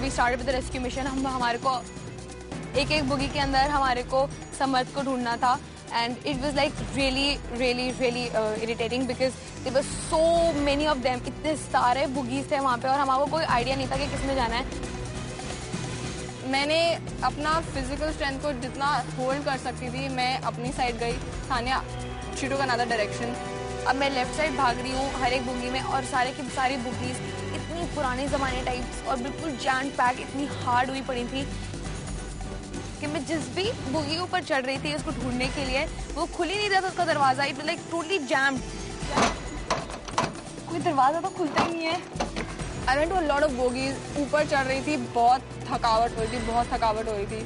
We started with the rescue mission. हमारे को एक एक बुगी के अंदर हमारे को समर्थ को ढूंढना था. And it was like really irritating because there were so many of them. इतने सारे बुगीज थे वहाँ पे और हमारे को कोई आइडिया नहीं था कि किसमें जाना है. मैंने अपना फिजिकल स्ट्रेंथ को जितना होल्ड कर सकती थी मैं अपनी साइड गई. सानिया शी टूक अनदर डायरेक्शन. अब मैं लेफ्ट साइड भाग रही हूँ हर एक बुगी में और सारे की सारी बुगीज इतनी पुराने ज़माने टाइप्स और बिल्कुल जैम पैक इतनी हार्ड हुई पड़ी थी कि मैं जिस भी बुगी के ऊपर चढ़ रही थी उसको ढूंढने के लिए वो खुल ही नहीं रहा था उसका दरवाजा. It was like totally jammed. कोई दरवाजा तो खुलता ही नहीं है. I went to a lot of bogies. ऊपर चढ़ रही थी बहुत थकावट हो रही थी.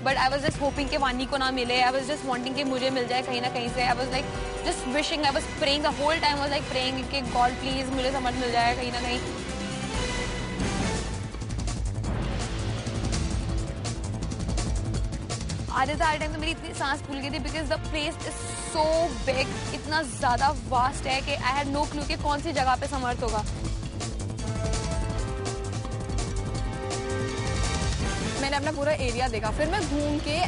But I was just hoping कि वानी को ना मिले. आई वाज जस्ट वांटिंग कि मुझे मिल जाए कहीं ना कहीं से. I was like just wishing. I was praying the whole time. I was like praying कि गॉड प्लीज मुझे समझ मिल जाए कहीं ना कहीं. आधे टाइम तो मेरी इतनी सांस फूल गई थी because the place is so big. इतना ज्यादा वास्ट है कि आई हैड नो क्लू कि कौन सी जगह पे समर्थ होगा. मैंने अपना पूरा एरिया देखा. फिर मैं घूम के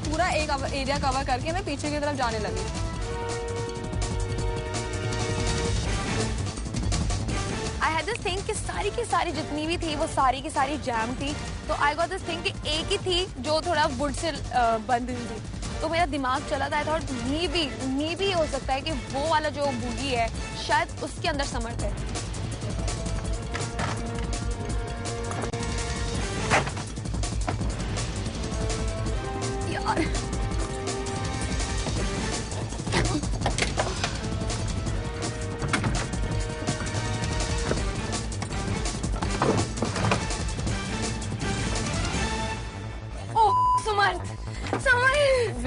पूरा एक एरिया कवर करके मैं पीछे की तरफ जाने लगी. आई हैड दिस थिंग कि सारी की सारी जितनी भी थी वो सारी की सारी जैम थी. तो आई गॉट दिस थिंग कि एक ही थी जो थोड़ा वुड से बंद हुई थी. तो मेरा दिमाग चला था. आई थॉट मे बी हो सकता है कि वो वाला जो बुगी है शायद उसके अंदर समर्थ है. यार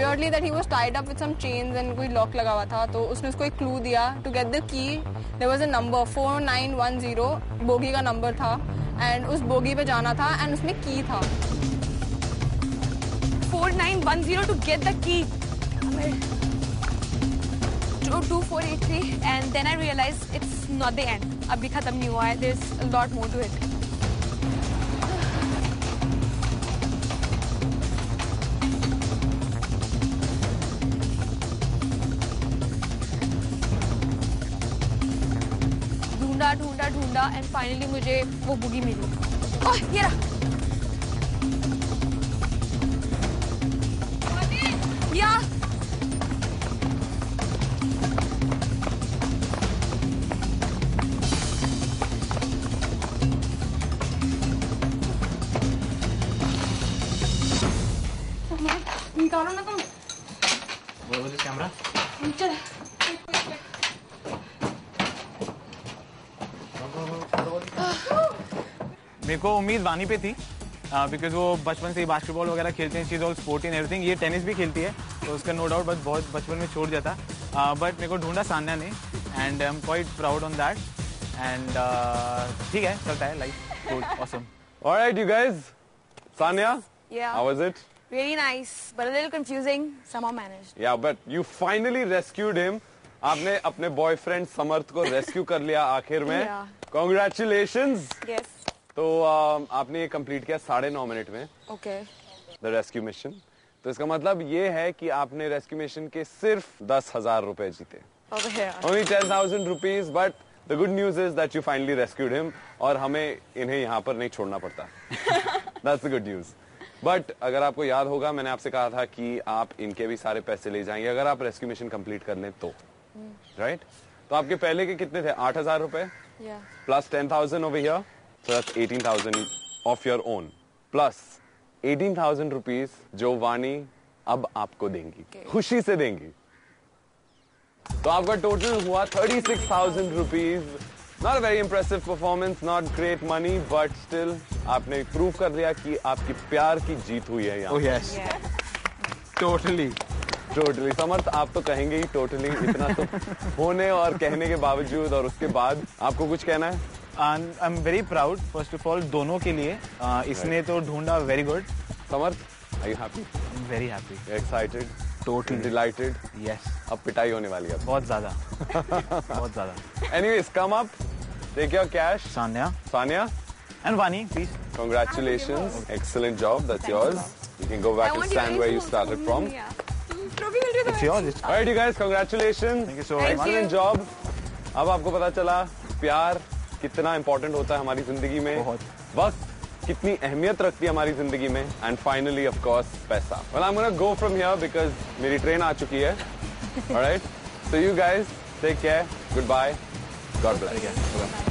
weirdly that he was tied up with some chains and कोई लॉक लगा हुआ था. तो उसने उसको एक क्लू दिया to get the key. There was a number 4910 bogie का नंबर था and उस बोगी पे जाना था and उसमें की था. 4910 to get the key. 2483 and then I realized it's not the end. अभी खत्म नहीं हुआ है. There's a lot more to it. ढूंढा एंड फाइनली मुझे वो बुगी मिली. ओह ये रहा. या निकालो ना तुम. वो कैमरा चल. मेरे को उम्मीद वानी पे थी बिकॉज वो बचपन से ही बास्केटबॉल वगैरह खेलते हैं. She is all sport in everything. ये टेनिस भी खेलती है तो उसका नो डाउट बस बहुत बचपन में छोड़ जाता. बट मेरे को ढूंढा सान्या ने and I am quite proud on that. And ठीक है चलता है life. Good awesome. Alright you guys. Sanya, how was it? Really nice, but a little confusing. Somehow managed. Yeah, but you finally rescued him. आपने अपने boyfriend समर्थ को rescue कर लिया आखिर में. Congratulations. Yes. तो आपने ये कंप्लीट किया 9.5 मिनट में. Okay. The rescue mission. तो इसका मतलब ये है कि आपने रेस्क्यू मिशन के सिर्फ 10,000 रुपए जीते. Only 10,000 rupees, but the good news is that you finally rescued him. और हमें इन्हें यहाँ पर नहीं छोड़ना पड़ता. That's the good news. But अगर आपको याद होगा मैंने आपसे कहा था कि आप इनके भी सारे पैसे ले जाएंगे अगर आप रेस्क्यू मिशन कंप्लीट कर लें तो. राइट? तो आपके पहले के कितने थे? 8,000 रुपए plus 10,000 over here, so that's 18,000 of your own, plus 18,000 rupees जो वानी अब आपको देंगी. खुशी से देंगी. तो आपका टोटल हुआ 36,000 rupees. Not a very impressive performance, not great money, but still आपने प्रूव कर दिया कि आपकी प्यार की जीत हुई है यहाँ. Oh yes. Totally. समर्थ आप तो कहेंगे ही totally. इतना तो होने और कहने के बावजूद और उसके बाद आपको कुछ कहना है? I'm very proud first of all दोनों के लिए. इसने तो ढूंढा very good. Samarth, are you happy? I'm very happy. Excited? Totally. Delighted? Yes. अब पिटाई होने वाली है. बहुत ज्यादा. बहुत ज्यादा. Anyways, come up. Take your cash. Sanya. And Vani, please. Congratulations. Excellent job. That's yours. You can go back and stand where you started from. It's yours. All right, you guys. Congratulations. Thank you so much. Excellent job. अब आपको पता चला प्यार कितना important होता है हमारी जिंदगी में. वक्त कितनी अहमियत रखती है हमारी जिंदगी में. And finally, of course, पैसा. Well, I'm gonna go from here because मेरी ट्रेन आ चुकी है. All right. So you guys take care. Goodbye. God bless.